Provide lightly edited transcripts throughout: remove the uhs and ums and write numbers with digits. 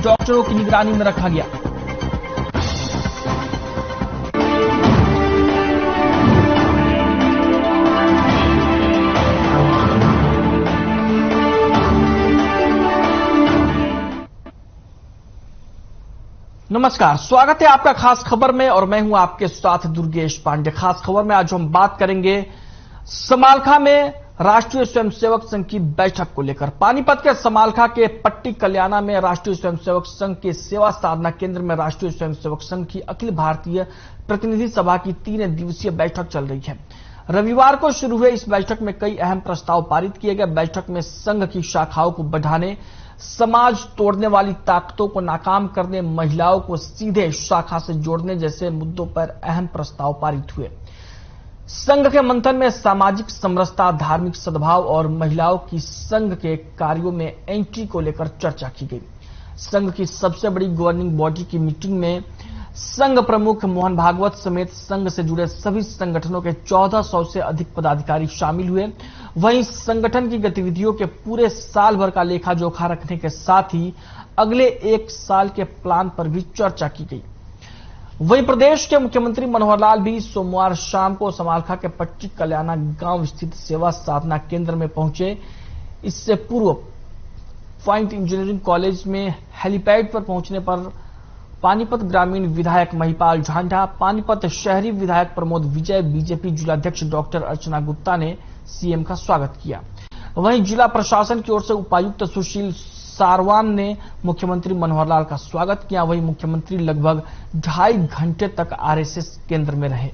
डॉक्टरों की निगरानी में रखा गया। नमस्कार, स्वागत है आपका खास खबर में और मैं हूं आपके साथ दुर्गेश पांडे। खास खबर में आज हम बात करेंगे समालखा में राष्ट्रीय स्वयंसेवक संघ की बैठक को लेकर। पानीपत के समालखा के पट्टी कल्याणा में राष्ट्रीय स्वयंसेवक संघ के सेवा साधना केंद्र में राष्ट्रीय स्वयंसेवक संघ की अखिल भारतीय प्रतिनिधि सभा की 3 दिवसीय बैठक चल रही है। रविवार को शुरू हुए इस बैठक में कई अहम प्रस्ताव पारित किए गए। बैठक में संघ की शाखाओं को बढ़ाने, समाज तोड़ने वाली ताकतों को नाकाम करने, महिलाओं को सीधे शाखा से जोड़ने जैसे मुद्दों पर अहम प्रस्ताव पारित हुए। संघ के मंथन में सामाजिक समरसता, धार्मिक सद्भाव और महिलाओं की संघ के कार्यों में एंट्री को लेकर चर्चा की गई। संघ की सबसे बड़ी गवर्निंग बॉडी की मीटिंग में संघ प्रमुख मोहन भागवत समेत संघ से जुड़े सभी संगठनों के 1400 से अधिक पदाधिकारी शामिल हुए। वहीं संगठन की गतिविधियों के पूरे साल भर का लेखा जोखा रखने के साथ ही अगले 1 साल के प्लान पर भी चर्चा की गई। वहीं प्रदेश के मुख्यमंत्री मनोहर लाल भी सोमवार शाम को समालखा के पट्टी कल्याणा गांव स्थित सेवा साधना केंद्र में पहुंचे। इससे पूर्व पॉइंट इंजीनियरिंग कॉलेज में हेलीपैड पर पहुंचने पर पानीपत ग्रामीण विधायक महिपाल झांझा, पानीपत शहरी विधायक प्रमोद विजय, बीजेपी जिलाध्यक्ष डॉक्टर अर्चना गुप्ता ने सीएम का स्वागत किया। वहीं जिला प्रशासन की ओर से उपायुक्त सुशील सारवान ने मुख्यमंत्री मनोहर लाल का स्वागत किया। वहीं मुख्यमंत्री लगभग 2.5 घंटे तक आरएसएस केंद्र में रहे।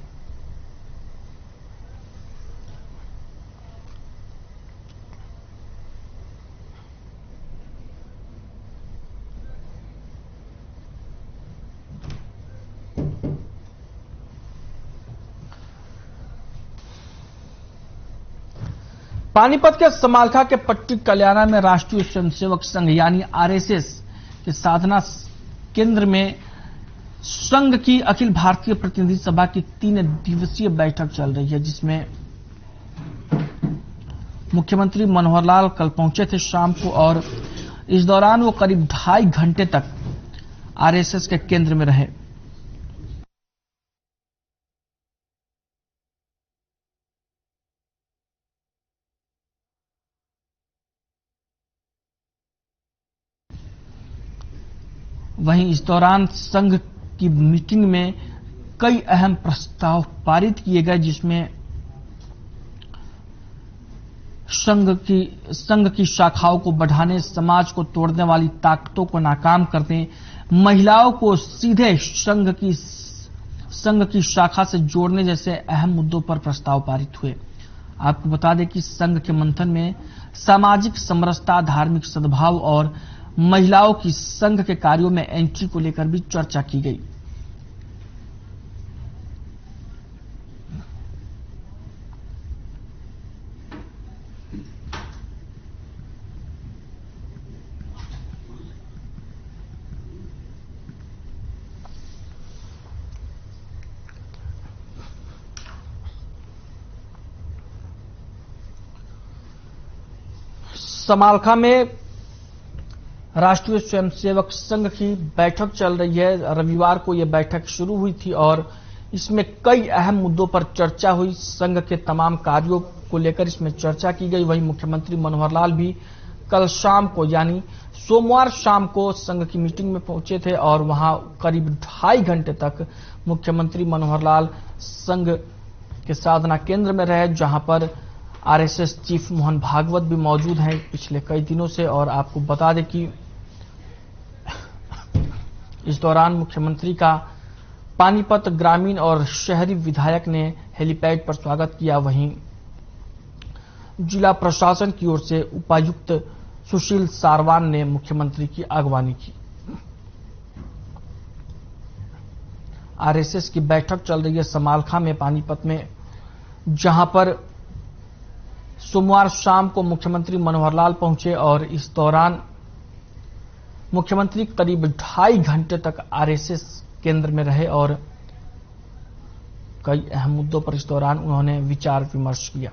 पानीपत के समालखा के पट्टी कल्याणा में राष्ट्रीय स्वयंसेवक संघ यानी आरएसएस के साधना केंद्र में संघ की अखिल भारतीय प्रतिनिधि सभा की 3 दिवसीय बैठक चल रही है, जिसमें मुख्यमंत्री मनोहर लाल कल पहुंचे थे शाम को और इस दौरान वो करीब 2.5 घंटे तक आरएसएस के केंद्र में रहे। वहीं इस दौरान संघ की मीटिंग में कई अहम प्रस्ताव पारित किए गए, जिसमें संघ की शाखाओं को बढ़ाने, समाज को तोड़ने वाली ताकतों को नाकाम करने, महिलाओं को सीधे संघ की शाखा से जोड़ने जैसे अहम मुद्दों पर प्रस्ताव पारित हुए। आपको बता दें कि संघ के मंथन में सामाजिक समरसता, धार्मिक सद्भाव और महिलाओं की संघ के कार्यों में एंट्री को लेकर भी चर्चा की गई। समालखा में राष्ट्रीय स्वयंसेवक संघ की बैठक चल रही है। रविवार को यह बैठक शुरू हुई थी और इसमें कई अहम मुद्दों पर चर्चा हुई। संघ के तमाम कार्यों को लेकर इसमें चर्चा की गई। वहीं मुख्यमंत्री मनोहर लाल भी कल शाम को यानी सोमवार शाम को संघ की मीटिंग में पहुंचे थे और वहां करीब 2.5 घंटे तक मुख्यमंत्री मनोहर लाल संघ के साधना केंद्र में रहे, जहां पर आरएसएस चीफ मोहन भागवत भी मौजूद हैं पिछले कई दिनों से। और आपको बता दें कि इस दौरान मुख्यमंत्री का पानीपत ग्रामीण और शहरी विधायक ने हेलीपैड पर स्वागत किया। वहीं जिला प्रशासन की ओर से उपायुक्त सुशील सारवान ने मुख्यमंत्री की अगवानी की। आरएसएस की बैठक चल रही है समालखा में पानीपत में, जहां पर सोमवार शाम को मुख्यमंत्री मनोहर लाल पहुंचे और इस दौरान मुख्यमंत्री करीब 2.5 घंटे तक आरएसएस केंद्र में रहे और कई अहम मुद्दों पर इस दौरान उन्होंने विचार विमर्श किया।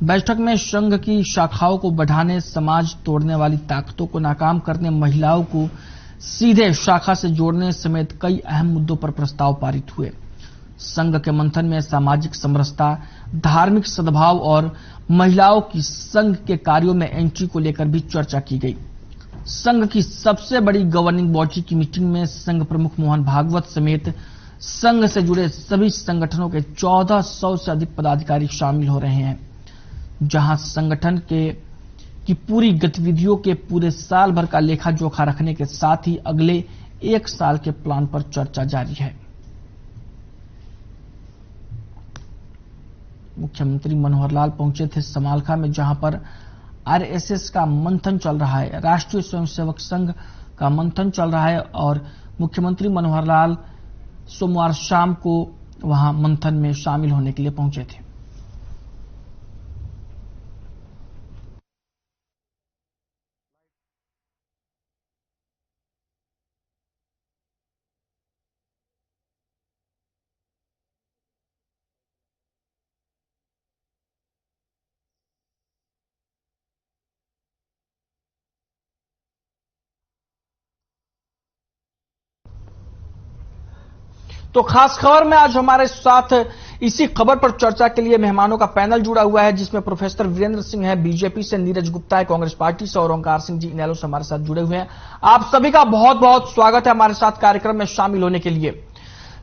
बैठक में संघ की शाखाओं को बढ़ाने, समाज तोड़ने वाली ताकतों को नाकाम करने, महिलाओं को सीधे शाखा से जोड़ने समेत कई अहम मुद्दों पर प्रस्ताव पारित हुए। संघ के मंथन में सामाजिक समरसता, धार्मिक सद्भाव और महिलाओं की संघ के कार्यों में एंट्री को लेकर भी चर्चा की गई। संघ की सबसे बड़ी गवर्निंग बॉडी की मीटिंग में संघ प्रमुख मोहन भागवत समेत संघ से जुड़े सभी संगठनों के 1400 से अधिक पदाधिकारी शामिल हो रहे हैं, जहां संगठन की पूरी गतिविधियों के पूरे साल भर का लेखा जोखा रखने के साथ ही अगले 1 साल के प्लान पर चर्चा जारी है। मुख्यमंत्री मनोहर लाल पहुंचे थे समालखा में, जहां पर आरएसएस का मंथन चल रहा है, राष्ट्रीय स्वयंसेवक संघ का मंथन चल रहा है और मुख्यमंत्री मनोहर लाल सोमवार शाम को वहां मंथन में शामिल होने के लिए पहुंचे थे। तो खास खबर में आज हमारे साथ इसी खबर पर चर्चा के लिए मेहमानों का पैनल जुड़ा हुआ है, जिसमें प्रोफेसर वीरेंद्र सिंह है बीजेपी से, नीरज गुप्ता है कांग्रेस पार्टी से और ओंकार सिंह जी इनेलो से हमारे साथ जुड़े हुए हैं। आप सभी का बहुत बहुत स्वागत है हमारे साथ कार्यक्रम में शामिल होने के लिए।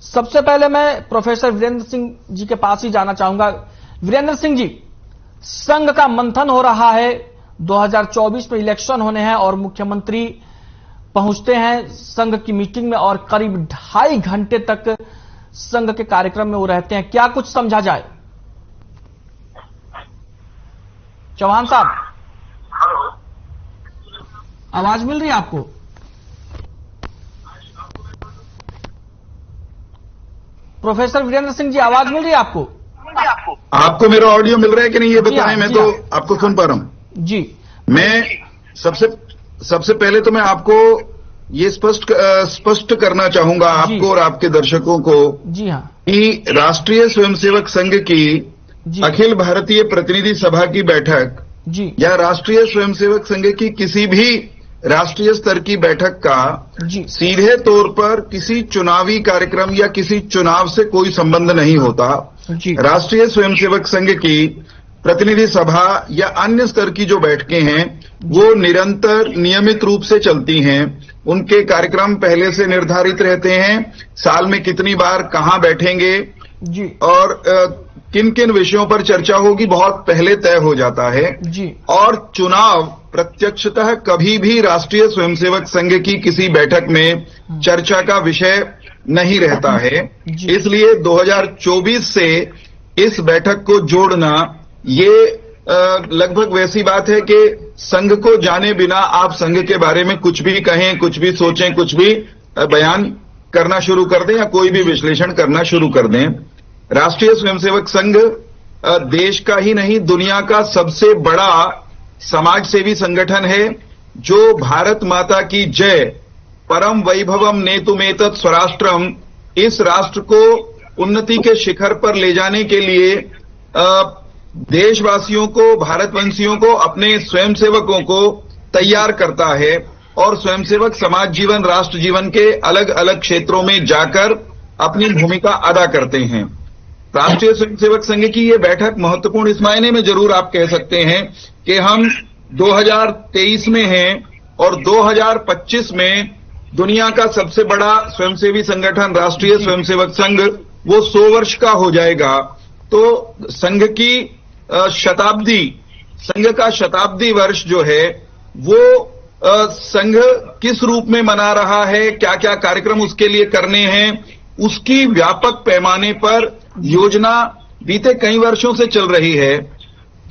सबसे पहले मैं प्रोफेसर वीरेंद्र सिंह जी के पास ही जाना चाहूंगा। वीरेंद्र सिंह जी, संघ का मंथन हो रहा है, 2024 में इलेक्शन होने हैं और मुख्यमंत्री पहुंचते हैं संघ की मीटिंग में और करीब 2.5 घंटे तक संघ के कार्यक्रम में वो रहते हैं। क्या कुछ समझा जाए? चौहान साहब, आवाज मिल रही है आपको? प्रोफेसर वीरेंद्र सिंह जी, आवाज मिल रही है आपको? आपको मेरा ऑडियो मिल रहा है कि नहीं, ये बताएं। मैं तो आपको सुन पा रहा हूं जी। मैं सबसे पहले तो मैं आपको ये स्पष्ट करना चाहूंगा, आपको और आपके दर्शकों को, जी हाँ, कि राष्ट्रीय स्वयंसेवक संघ की अखिल भारतीय प्रतिनिधि सभा की बैठक जी या राष्ट्रीय स्वयंसेवक संघ की किसी भी राष्ट्रीय स्तर की बैठक का सीधे तौर पर किसी चुनावी कार्यक्रम या किसी चुनाव से कोई संबंध नहीं होता। राष्ट्रीय स्वयंसेवक संघ की प्रतिनिधि सभा या अन्य स्तर की जो बैठकें हैं वो निरंतर नियमित रूप से चलती हैं। उनके कार्यक्रम पहले से निर्धारित रहते हैं, साल में कितनी बार कहां बैठेंगे जी और किन किन विषयों पर चर्चा होगी बहुत पहले तय हो जाता है जी। और चुनाव प्रत्यक्षतः कभी भी राष्ट्रीय स्वयंसेवक संघ की किसी बैठक में चर्चा का विषय नहीं रहता है। इसलिए 2024 से इस बैठक को जोड़ना ये लगभग वैसी बात है कि संघ को जाने बिना आप संघ के बारे में कुछ भी कहें, कुछ भी सोचें, कुछ भी बयान करना शुरू कर दें या कोई भी विश्लेषण करना शुरू कर दें। राष्ट्रीय स्वयंसेवक संघ देश का ही नहीं दुनिया का सबसे बड़ा समाज सेवी संगठन है, जो भारत माता की जय, परम वैभवम नेतुमेतत् स्वराष्ट्रम, इस राष्ट्र को उन्नति के शिखर पर ले जाने के लिए देशवासियों को, भारतवंशियों को, अपने स्वयंसेवकों को तैयार करता है और स्वयंसेवक समाज जीवन, राष्ट्र जीवन के अलग अलग क्षेत्रों में जाकर अपनी भूमिका अदा करते हैं। राष्ट्रीय स्वयंसेवक संघ की ये बैठक महत्वपूर्ण इस मायने में जरूर आप कह सकते हैं कि हम 2023 में हैं और 2025 में दुनिया का सबसे बड़ा स्वयंसेवी संगठन राष्ट्रीय स्वयंसेवक संघ वो 100 वर्ष का हो जाएगा। तो संघ की संघ का शताब्दी वर्ष जो है वो संघ किस रूप में मना रहा है, क्या क्या कार्यक्रम उसके लिए करने हैं, उसकी व्यापक पैमाने पर योजना बीते कई वर्षों से चल रही है।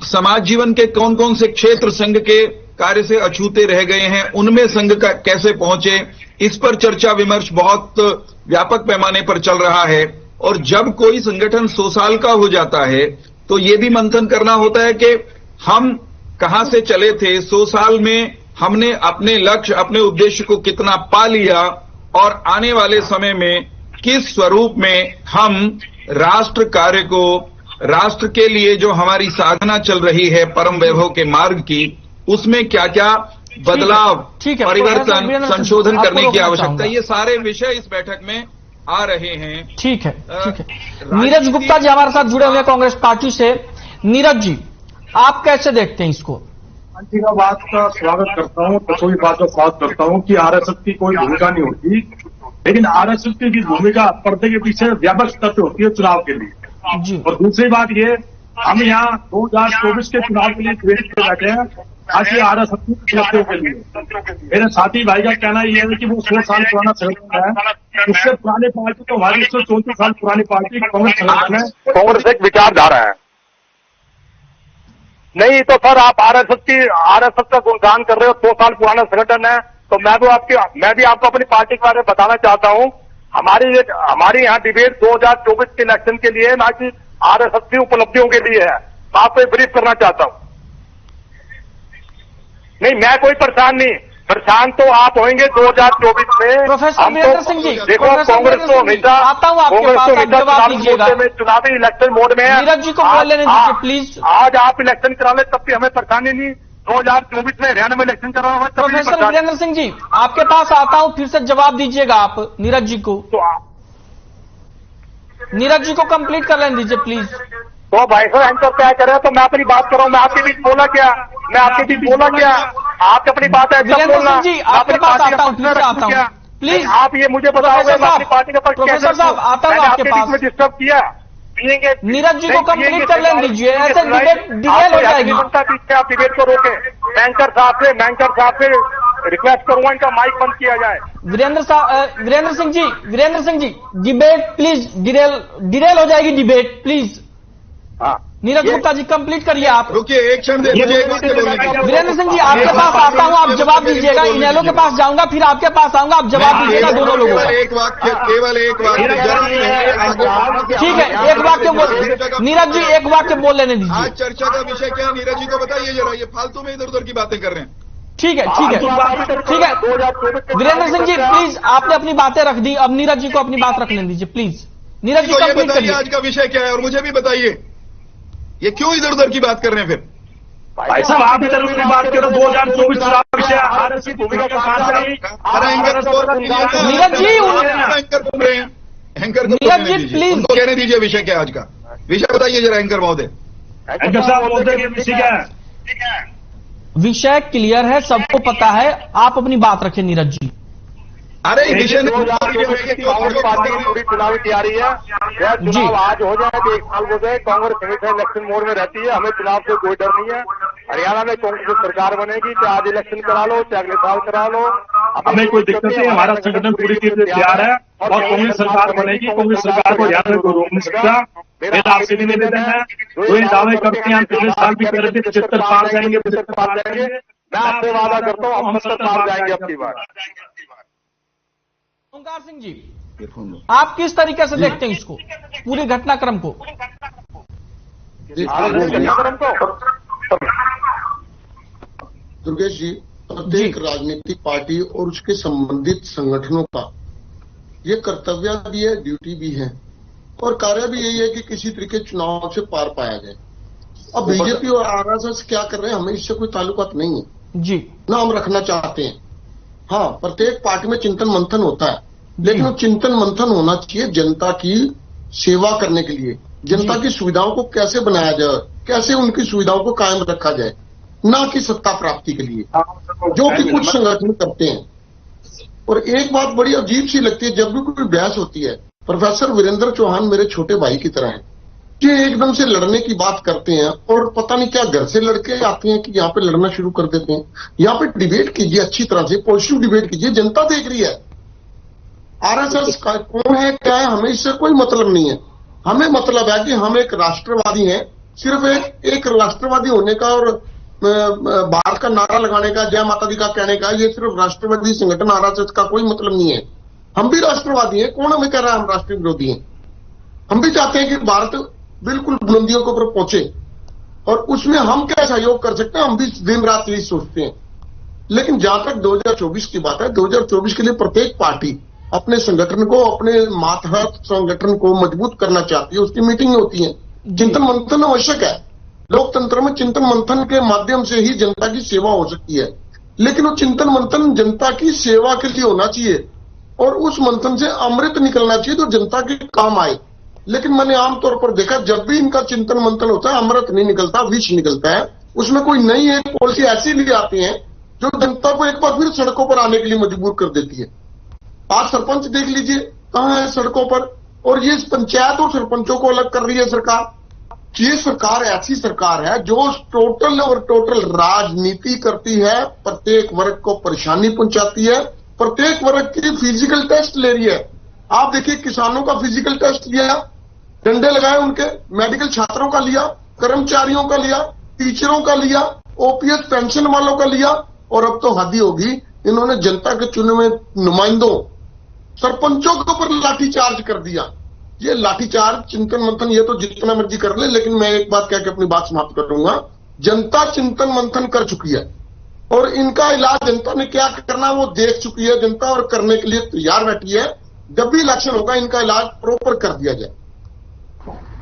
समाज जीवन के कौन कौन से क्षेत्र संघ के कार्य से अछूते रह गए हैं, उनमें संघ का कैसे पहुंचे, इस पर चर्चा विमर्श बहुत व्यापक पैमाने पर चल रहा है। और जब कोई संगठन 100 साल का हो जाता है तो ये भी मंथन करना होता है कि हम कहां से चले थे, 100 साल में हमने अपने लक्ष्य, अपने उद्देश्य को कितना पा लिया और आने वाले समय में किस स्वरूप में हम राष्ट्र कार्य को राष्ट्र के लिए जो हमारी साधना चल रही है परम वैभव के मार्ग की, उसमें क्या क्या बदलाव, परिवर्तन, संशोधन करने की आवश्यकता है, ये सारे विषय इस बैठक में आ रहे हैं। ठीक है, ठीक है। नीरज गुप्ता जी हमारे साथ जुड़े हुए हैं कांग्रेस पार्टी से। नीरज जी, आप कैसे देखते हैं इसको? जी का बात का स्वागत करता हूँ, तो कोई बात का स्वागत करता हूँ कि आरएसएस की कोई भूमिका नहीं होती, लेकिन आरएसएस की भूमिका पर्दे के पीछे व्यापक स्तर पे होती है चुनाव के लिए जी। और दूसरी बात ये, हम यहाँ 2024 के चुनाव के लिए प्रेरित कर बैठे हैं ताकि आरएसएस की उपलब्धियों के लिए। मेरे साथी भाई का कहना यह है कि वो 100 साल पुराना संगठन है, उससे पुरानी पार्टी तो हमारी 134 साल पुरानी पार्टी कांग्रेस संगठन है। कांग्रेस एक विचारधारा है, नहीं तो सर आप आरएसएस का गुणगान कर रहे हो, 100 साल पुराना संगठन है, तो मैं भी आपको अपनी पार्टी के बारे में बताना चाहता हूं। हमारी यहाँ डिबेट 2024 के इलेक्शन के लिए, ना कि आरएसएस की उपलब्धियों के लिए है। मैं आपको ब्रीफ करना चाहता हूं। नहीं, मैं कोई परेशान नहीं, परेशान तो आप होंगे 2024 में। प्रोफेसर वीरेंद्र सिंह जी, देखो कांग्रेस तो हमेशा चुनावी इलेक्शन मोड में है। नीरज जी को बोल लेने दीजिए प्लीज। आज आप इलेक्शन करा ले तब भी हमें परेशानी नहीं, 2024 में हरियाणा में इलेक्शन करा हुआ। प्रोफेसर वीरेंद्र सिंह जी, आपके पास आता हूं, फिर से जवाब दीजिएगा आप नीरज जी को। नीरज जी को कंप्लीट कर लेने दीजिए प्लीज। तो भाई साहब एंकर क्या कर रहे हैं, तो मैं अपनी बात कर रहा हूँ। मैं आपके बीच बोला क्या? आप अपनी बात है वीरेंद्र जी, आपके पास आता हूँ, फिर से आता हूँ प्लीज। आप ये मुझे बताओगे अपनी पार्टी का प्रोफेसर साहब, आता हूँ आपके पास में डिस्टर्ब किया। नीरज जी को कंप्लीट कर लेने दीजिए, ऐसे डिबेट डिटेल हो जाएगी। आप डिबेट को रोके। बैंकर साहब से रिक्वेस्ट करूंगा इनका माइक बंद किया जाए। Virendra Singh ji, debate please, detail हो जाएगी डिबेट प्लीज। हाँ, नीरज गुप्ता जी कंप्लीट करिए आप। रुकिए, एक क्षण दे मुझे। वीरेंद्र सिंह जी, आपके पास आता हूँ, आप जवाब दीजिएगा। इनेलो के पास जाऊंगा, फिर आपके पास आऊंगा, आप जवाब दीजिएगा दोनों लोगों का। एक वाक्य, केवल एक वाक्य। ठीक है, एक वाक्य नीरज जी, एक वाक्य बोल लेने दीजिए। आज चर्चा का विषय क्या है नीरज जी को बताइए जरा, ये फालतू में इधर उधर की बातें कर रहे हैं। ठीक है। वीरेंद्र सिंह जी प्लीज, आपने अपनी बातें रख दी, अब नीरज जी को अपनी बात रखने दीजिए प्लीज। नीरज जी कंप्लीट करिए। आज का विषय क्या है और मुझे भी बताइए, ये क्यों इधर उधर की बात कर रहे हैं? फिर भाई साहब आप इधर उधर की बात करो, 2024 चुनाव विषय आरएसएस की भूमिका का साथ नहीं। नीरज जी, एंकर नीरज जी प्लीज कहने दीजिए विषय क्या आज का। विषय बताइए जरा एंकर महोदय। एंकर साहब बोलते हैं विषय क्या है? विषय क्लियर है, सबको पता है, आप अपनी बात रखें नीरज जी। अरे विषय कांग्रेस पार्टी की पूरी चुनावी तैयारी है। यह चुनाव आज हो जाए, 1 साल हो जाए, कांग्रेस हमेशा इलेक्शन मोड में रहती है। हमें चुनाव से कोई डर नहीं है। हरियाणा में कांग्रेस की सरकार बनेगी, चाहे आज इलेक्शन करा लो, चाहे अगले साल करा लो, हमें कोई दिक्कत नहीं। हमारा संगठन पूरी तरह से तैयार है और कांग्रेस सरकार बनेगी। कांग्रेस सरकार को हरियाणा में कोई रोक नहीं सकता। मेरा आपसे भी निवेदन है, जो ये दावे करते हैं पिछले साल भी कर रहे थे 75 पार जाएंगे, 75 पार जाएंगे, मैं आपसे वादा करता हूँ हम 70 पार जाएंगे अपनी बार। ओंकार सिंह जी, आप किस तरीके से देखते हैं इसको, पूरे घटनाक्रम को? दुर्गेश जी, प्रत्येक राजनीतिक पार्टी और उसके संबंधित संगठनों का ये कर्तव्य भी है, ड्यूटी भी है और कार्य भी यही है कि किसी तरीके चुनाव से पार पाया जाए। अब बीजेपी और आरएसएस क्या कर रहे हैं, हमें इससे कोई ताल्लुकात नहीं है जी, ना हम रखना चाहते हैं। हाँ, प्रत्येक पार्टी में चिंतन मंथन होता है, लेकिन वो चिंतन मंथन होना चाहिए जनता की सेवा करने के लिए। जनता की सुविधाओं को कैसे बनाया जाए, कैसे उनकी सुविधाओं को कायम रखा जाए, ना कि सत्ता प्राप्ति के लिए, जो कि कुछ संगठन करते हैं। और एक बात बड़ी अजीब सी लगती है, जब भी कोई बहस होती है, प्रोफेसर वीरेंद्र चौहान मेरे छोटे भाई की तरह हैं, ये एकदम से लड़ने की बात करते हैं और पता नहीं क्या घर से लड़के आते हैं कि यहाँ पे लड़ना शुरू कर देते हैं। यहाँ पे डिबेट कीजिए, अच्छी तरह से पॉजिटिव डिबेट कीजिए, जनता देख रही है। आरएसएस का कौन है क्या है, हमें इससे कोई मतलब नहीं है। हमें मतलब है कि हम एक राष्ट्रवादी हैं। सिर्फ एक राष्ट्रवादी होने का और भारत का नारा लगाने का, जय माता दी का कहने का, ये सिर्फ राष्ट्रवादी संगठन आरएसएस का कोई मतलब नहीं है। हम भी राष्ट्रवादी हैं, कौन हमें कह रहा है हम राष्ट्रीय विरोधी हैं? हम भी चाहते हैं कि भारत बिल्कुल बुलंदियों के ऊपर पहुंचे और उसमें हम क्या सहयोग कर सकते हैं, हम भी दिन रात यही सोचते हैं। लेकिन जहां तक 2024 की बात है, 2024 के लिए प्रत्येक पार्टी अपने संगठन को, अपने मातहत संगठन को मजबूत करना चाहती है, उसकी मीटिंग होती है। चिंतन मंथन आवश्यक है। लोकतंत्र में चिंतन मंथन के माध्यम से ही जनता की सेवा हो सकती है, लेकिन वो चिंतन मंथन जनता की सेवा के लिए होना चाहिए और उस मंथन से अमृत निकलना चाहिए जो जनता के काम आए। लेकिन मैंने आमतौर पर देखा जब भी इनका चिंतन मंथन होता है अमृत नहीं निकलता, विष निकलता है। उसमें कोई नई एक पॉलिसी ऐसी ले आती है जो जनता को एक बार फिर सड़कों पर आने के लिए मजबूर कर देती है। आज सरपंच देख लीजिए कहां है सड़कों पर, और ये पंचायत और सरपंचों को अलग कर रही है सरकार। ये सरकार ऐसी सरकार है जो टोटल और टोटल राजनीति करती है, प्रत्येक वर्ग को परेशानी पहुंचाती है, प्रत्येक वर्ग की फिजिकल टेस्ट ले रही है। आप देखिए किसानों का फिजिकल टेस्ट लिया, डंडे लगाए उनके, मेडिकल छात्रों का लिया, कर्मचारियों का लिया, टीचरों का लिया, ओपीएस पेंशन वालों का लिया, और अब तो हद ही होगी इन्होंने जनता के चुने हुए नुमाइंदों सरपंचों के ऊपर लाठीचार्ज कर दिया। ये लाठीचार्ज चिंतन मंथन ये तो जितना मर्जी कर ले, लेकिन मैं एक बात कह के अपनी बात समाप्त करूंगा। जनता चिंतन मंथन कर चुकी है और इनका इलाज जनता ने क्या करना वो देख चुकी है जनता, और करने के लिए तैयार बैठी है। जब भी इलेक्शन होगा इनका इलाज प्रॉपर कर दिया जाए।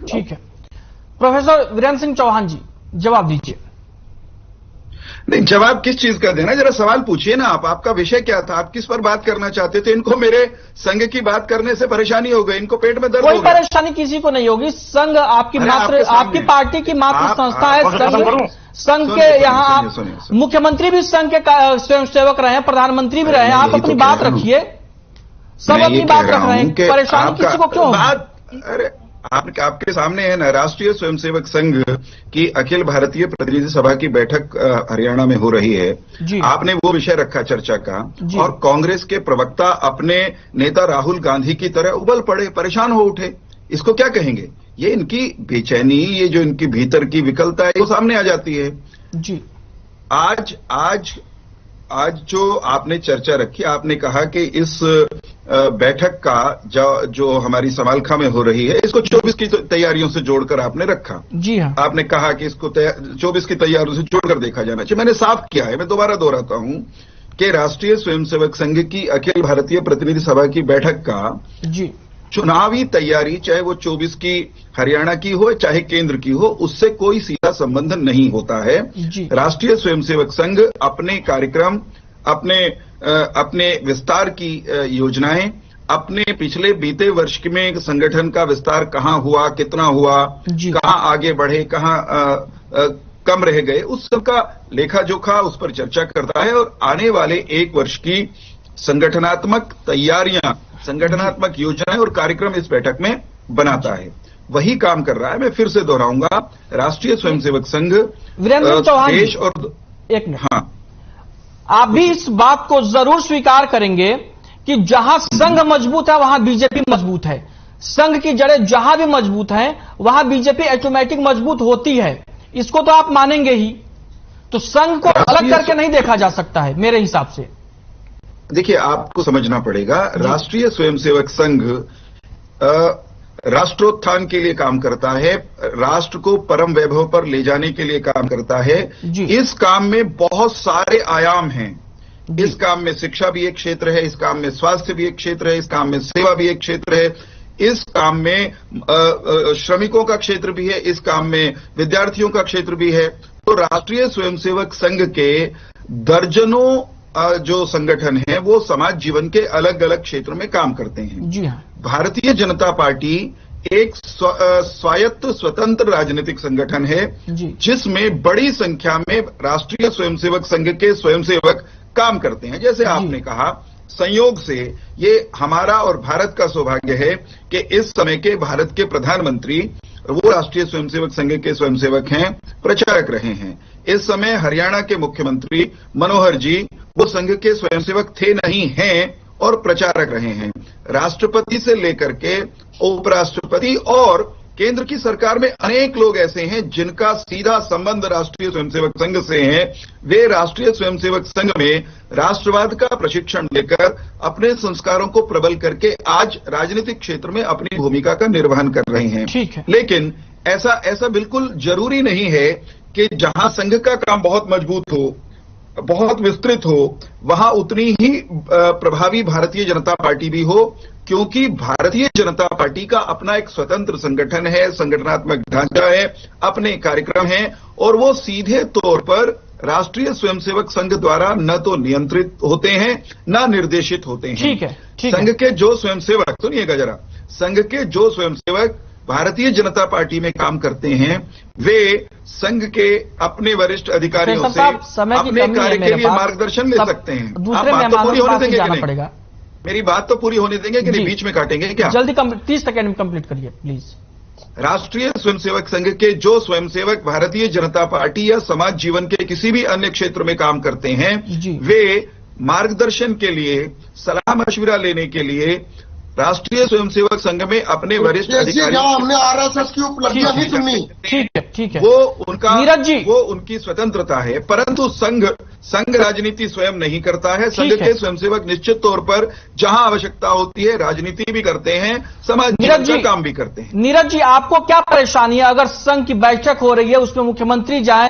ठीक है, प्रोफेसर वीरेंद्र सिंह चौहान जी जवाब दीजिए। नहीं, जवाब किस चीज का देना, जरा सवाल पूछिए ना आप। आपका विषय क्या था, आप किस पर बात करना चाहते थे? इनको मेरे संघ की बात करने से परेशानी हो गई, इनको पेट में दर्द हो गया। कोई परेशानी किसी को नहीं होगी। संघ आपकी मात्र आपकी पार्टी की मात्र संस्था है। संघ के यहाँ आप मुख्यमंत्री भी संघ के स्वयंसेवक रहे हैं, प्रधानमंत्री भी रहे हैं। आप अपनी बात रखिए, सब अपनी बात रख रहे हैं, परेशानी किसी को क्यों? अरे आपके सामने है ना, राष्ट्रीय स्वयंसेवक संघ की अखिल भारतीय प्रतिनिधि सभा की बैठक हरियाणा में हो रही है। आपने वो विषय रखा चर्चा का, और कांग्रेस के प्रवक्ता अपने नेता राहुल गांधी की तरह उबल पड़े, परेशान हो उठे। इसको क्या कहेंगे? ये इनकी बेचैनी, ये जो इनकी भीतर की विकलता है वो सामने आ जाती है। जी आज जो आपने चर्चा रखी, आपने कहा कि इस बैठक का जो हमारी समालखा में हो रही है इसको 24 की तैयारियों से जोड़कर आपने रखा। जी हाँ, आपने कहा कि इसको 24 की तैयारियों से जोड़कर देखा जाना चाहिए। मैंने साफ किया है, मैं दोबारा दोहराता हूं कि राष्ट्रीय स्वयंसेवक संघ की अखिल भारतीय प्रतिनिधि सभा की बैठक का जी चुनावी तैयारी, चाहे वो 24 की हरियाणा की हो चाहे केंद्र की हो, उससे कोई सीधा संबंध नहीं होता है। राष्ट्रीय स्वयंसेवक संघ अपने कार्यक्रम, अपने विस्तार की योजनाएं, अपने पिछले बीते वर्ष में संगठन का विस्तार कहां हुआ, कितना हुआ, कहां आगे बढ़े, कहां कम रह गए, उस सब का लेखा जोखा उस पर चर्चा करता है और आने वाले एक वर्ष की संगठनात्मक तैयारियां, संगठनात्मक योजनाएं और कार्यक्रम इस बैठक में बनाता है। वही काम कर रहा है। मैं फिर से दोहराऊंगा, राष्ट्रीय स्वयंसेवक संघ वीरेंद्र चौहान देश और एक मिनट, हाँ, आप भी इस बात को जरूर स्वीकार करेंगे कि जहां संघ मजबूत है वहां बीजेपी मजबूत है। संघ की जड़ें जहां भी मजबूत हैं वहां बीजेपी ऑटोमेटिक मजबूत होती है। इसको तो आप मानेंगे ही। तो संघ को अलग करके नहीं देखा जा सकता है मेरे हिसाब से। देखिए, आपको समझना पड़ेगा, राष्ट्रीय स्वयंसेवक संघ राष्ट्रोत्थान के लिए काम करता है, राष्ट्र को परम वैभव पर ले जाने के लिए काम करता है। इस काम में बहुत सारे आयाम हैं। इस काम में शिक्षा भी एक क्षेत्र है, इस काम में स्वास्थ्य भी एक क्षेत्र है, इस काम में सेवा भी एक क्षेत्र है, इस काम में श्रमिकों का क्षेत्र भी है, इस काम में विद्यार्थियों का क्षेत्र भी है। तो राष्ट्रीय स्वयंसेवक संघ के दर्जनों जो संगठन हैं वो समाज जीवन के अलग अलग क्षेत्रों में काम करते हैं। जी हाँ। भारतीय जनता पार्टी एक स्वायत्त स्वतंत्र राजनीतिक संगठन है जिसमें बड़ी संख्या में राष्ट्रीय स्वयंसेवक संघ के स्वयंसेवक काम करते हैं। जैसे आपने कहा, संयोग से ये हमारा और भारत का सौभाग्य है कि इस समय के भारत के प्रधानमंत्री वो राष्ट्रीय स्वयंसेवक संघ के स्वयंसेवक हैं, प्रचारक रहे हैं। इस समय हरियाणा के मुख्यमंत्री मनोहर जी वो संघ के स्वयंसेवक थे नहीं, हैं और प्रचारक रहे हैं। राष्ट्रपति से लेकर के उपराष्ट्रपति और केंद्र की सरकार में अनेक लोग ऐसे हैं जिनका सीधा संबंध राष्ट्रीय स्वयंसेवक संघ से है। वे राष्ट्रीय स्वयंसेवक संघ में राष्ट्रवाद का प्रशिक्षण लेकर अपने संस्कारों को प्रबल करके आज राजनीतिक क्षेत्र में अपनी भूमिका का निर्वहन कर रहे हैं। ठीक है। लेकिन ऐसा बिल्कुल जरूरी नहीं है कि जहां संघ का काम बहुत मजबूत हो, बहुत विस्तृत हो, वहां उतनी ही प्रभावी भारतीय जनता पार्टी भी हो। क्योंकि भारतीय जनता पार्टी का अपना एक स्वतंत्र संगठन है, संगठनात्मक ढांचा है, अपने कार्यक्रम हैं और वो सीधे तौर पर राष्ट्रीय स्वयंसेवक संघ द्वारा न तो नियंत्रित होते हैं न निर्देशित होते हैं। ठीक है। संघ के जो स्वयंसेवक, सुनिएगा जरा, संघ के जो स्वयंसेवक भारतीय जनता पार्टी में काम करते हैं वे संघ के अपने वरिष्ठ अधिकारियों से अपने कार्य के लिए मार्गदर्शन ले सकते हैं। दूसरे बात तो पूरी होने देंगे कि नहीं? पड़ेगा। मेरी बात तो पूरी होने देंगे कि नहीं? बीच में काटेंगे क्या? जल्दी 30 सेकंड में कंप्लीट करिए प्लीज। राष्ट्रीय स्वयंसेवक संघ के जो स्वयंसेवक भारतीय जनता पार्टी या समाज जीवन के किसी भी अन्य क्षेत्र में काम करते हैं वे मार्गदर्शन के लिए, सलाह मशविरा लेने के लिए राष्ट्रीय स्वयंसेवक संघ में अपने वरिष्ठ अधिकारी, हमने आरएसएस की उपलब्धियां नहीं सुनी। ठीक है। वो उनका, नीरज जी, वो उनकी स्वतंत्रता है, परंतु संघ राजनीति स्वयं नहीं करता है। संघ के स्वयंसेवक निश्चित तौर पर जहां आवश्यकता होती है राजनीति भी करते हैं, समाज जीवन का काम भी करते हैं। नीरज जी, आपको क्या परेशानी है? अगर संघ की बैठक हो रही है उसमें मुख्यमंत्री जाए,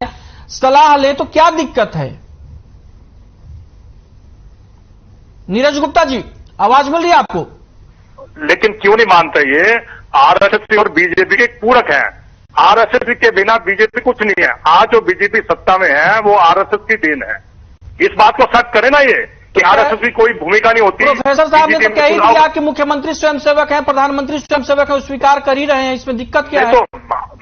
सलाह ले, तो क्या दिक्कत है? नीरज गुप्ता जी, आवाज मिल रही है आपको? लेकिन क्यों नहीं मानते? ये आरएसएस और बीजेपी के पूरक हैं। आरएसएस के बिना बीजेपी कुछ नहीं है। आज जो बीजेपी सत्ता में है वो आरएसएस की देन है। इस बात को सच करे ना ये कि आरएसएस की कोई भूमिका नहीं होती। प्रोफेसर साहब ने तो कह ही दिया कि मुख्यमंत्री स्वयंसेवक है, प्रधानमंत्री स्वयंसेवक है, स्वीकार कर ही रहे हैं, इसमें दिक्कत क्या है? तो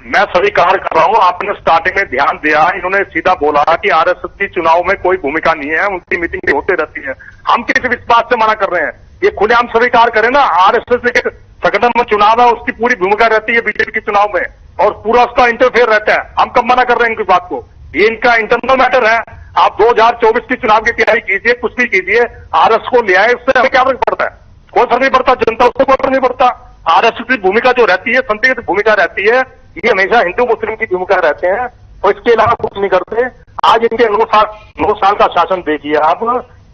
मैं स्वीकार कर रहा हूं। आपने स्टार्टिंग में ध्यान दिया, इन्होंने सीधा बोला कि आरएसएस की चुनाव में कोई भूमिका नहीं है, उनकी मीटिंग होते रहती है। हम किस विश्वास से मना कर रहे हैं? ये खुलेआम स्वीकार करें ना, आरएसएस एक संगठन में चुनाव है, उसकी पूरी भूमिका रहती है बीजेपी के चुनाव में और पूरा उसका इंटरफेयर रहता है। हम कब मना कर रहे हैं इनकी बात को? ये इनका इंटरनल मैटर है। आप 2024 की चुनाव की तैयारी कीजिए, कुछ भी कीजिए, आरएसएस को ले आए, उससे हमें क्या फर्क पड़ता है? कोई फर्क नहीं पड़ता, जनता उसको कोई फर्क नहीं पड़ता। आरएसएस की भूमिका जो रहती है, संदिग्ध भूमिका रहती है, ये हमेशा हिंदू मुस्लिम की भूमिका रहते हैं और इसके अलावा कुछ नहीं करते। आज इनके 9 साल का शासन देखिए आप,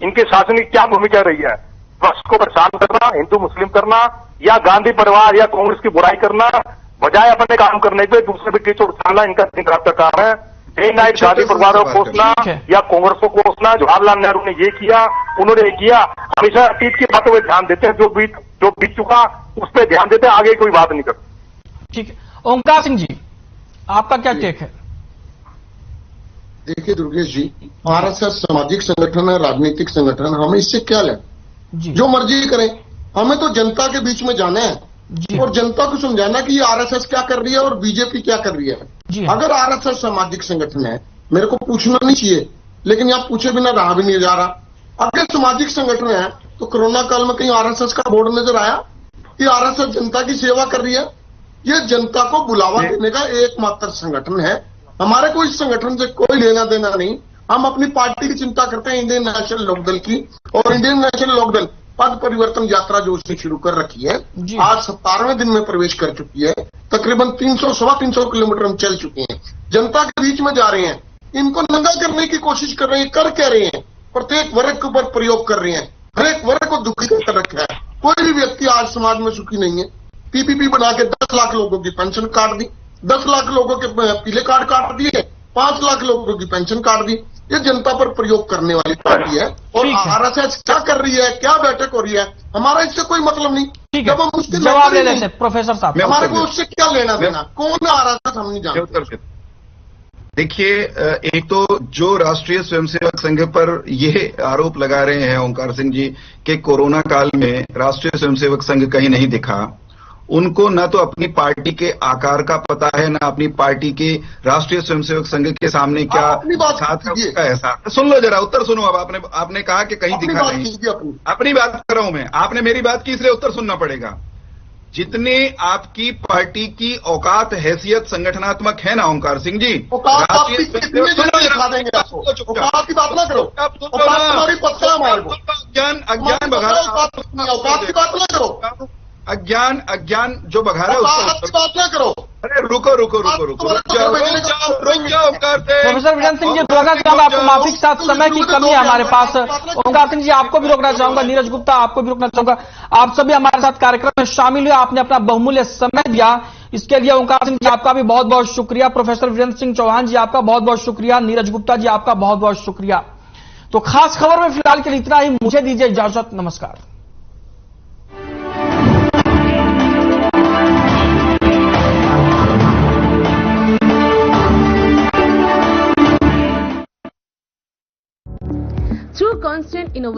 इनके शासन की क्या भूमिका रही है? पक्ष को परेशान करना, हिंदू मुस्लिम करना या गांधी परिवार या कांग्रेस की बुराई करना, बजाय अपने काम करने पे दूसरे पे कीचड़ उछालना इनका दिन रात का काम है। डे नाइट गांधी परिवारों को कोसना या कांग्रेस को कोसना, जवाहरलाल नेहरू ने ये किया, उन्होंने ये किया। हमेशा अतीत की बातों पर ध्यान देते हैं, जो बीत चुका उस पर ध्यान देते हैं, आगे कोई बात नहीं करते। ठीक है। ओंकार सिंह जी, आपका क्या टेक है? देखिए दुर्गेश जी, आरएसएस सामाजिक संगठन है, राजनीतिक संगठन, हमें इससे क्या लेना? जो मर्जी करें, हमें तो जनता के बीच में जाना है और जनता को समझाना कि ये आरएसएस क्या कर रही है और बीजेपी क्या कर रही है। अगर आरएसएस सामाजिक संगठन है, मेरे को पूछना नहीं चाहिए, लेकिन यहाँ पूछे बिना रहा भी नहीं जा रहा। अगर सामाजिक संगठन है तो कोरोना काल में कहीं आरएसएस का बोर्ड नजर आया कि आरएसएस जनता की सेवा कर रही है? ये जनता को बुलावा देने का एकमात्र संगठन है। हमारे को इस संगठन से कोई लेना देना नहीं। हम अपनी पार्टी की चिंता करते हैं, इंडियन नेशनल लोकदल की, और इंडियन नेशनल लोकदल पद परिवर्तन यात्रा जो उसने शुरू कर रखी है, आज 17वें दिन में प्रवेश कर चुकी है। तकरीबन 300-325 किलोमीटर हम चल चुके हैं, जनता के बीच में जा रहे हैं, इनको नंगा करने की कोशिश कर रहे हैं, कर कह रहे हैं, प्रत्येक वर्ग के ऊपर प्रयोग कर रहे हैं, हर एक वर्ग को दुखी कर रखा है। कोई भी व्यक्ति आज समाज में सुखी नहीं है। पीपीपी बना के 10 लाख लोगों की पेंशन काट दी, 10 लाख लोगों के पीले कार्ड काट दिए, 5 लाख लोगों की पेंशन काट दी। ये जनता पर प्रयोग करने वाली पार्टी है और आरएसएस क्या कर रही है, क्या बैठक हो रही है, हमारा इससे कोई मतलब नहीं। जब हम उसके जवाब दे देते प्रोफेसर साहब, हमारे को उससे क्या लेना देना, कौन आरएसएस हम नहीं जानते। देखिए, एक तो जो राष्ट्रीय स्वयंसेवक संघ पर ये आरोप लगा रहे हैं ओंकार सिंह जी कि कोरोना काल में राष्ट्रीय स्वयंसेवक संघ कहीं नहीं दिखा, उनको न तो अपनी पार्टी के आकार का पता है, न अपनी पार्टी के राष्ट्रीय स्वयंसेवक संघ के सामने क्या छात्र का एहसास। सुन लो जरा, उत्तर सुनो। अब आपने कहा कि कहीं दिखा नहीं, अपनी बात कर रहा हूं मैं, आपने मेरी बात की इसलिए उत्तर सुनना पड़ेगा। जितने आपकी पार्टी की औकात, हैसियत संगठनात्मक है ना ओंकार सिंह जी, राष्ट्रीय की बात ना करो, अज्ञान अज्ञान जो बघारा है उसकी बात ना करो। अरे रुको प्रोफेसर वीरेंद्र सिंह जी, रोकना चाहूंगा आपको, माफी के साथ समय की कमी है हमारे पास। ओंकार सिंह जी, आपको भी रोकना चाहूंगा, नीरज गुप्ता आपको भी रोकना चाहूंगा। आप सभी हमारे साथ कार्यक्रम में शामिल हुए, आपने अपना बहुमूल्य समय दिया, इसके लिए ओंकार सिंह जी आपका भी बहुत बहुत शुक्रिया। प्रोफेसर वीरेंद्र सिंह चौहान जी आपका बहुत बहुत शुक्रिया। नीरज गुप्ता जी आपका बहुत बहुत शुक्रिया। तो खास खबर में फिलहाल के लिए इतना ही, मुझे दीजिए इजाजत, नमस्कार। Through constant innovation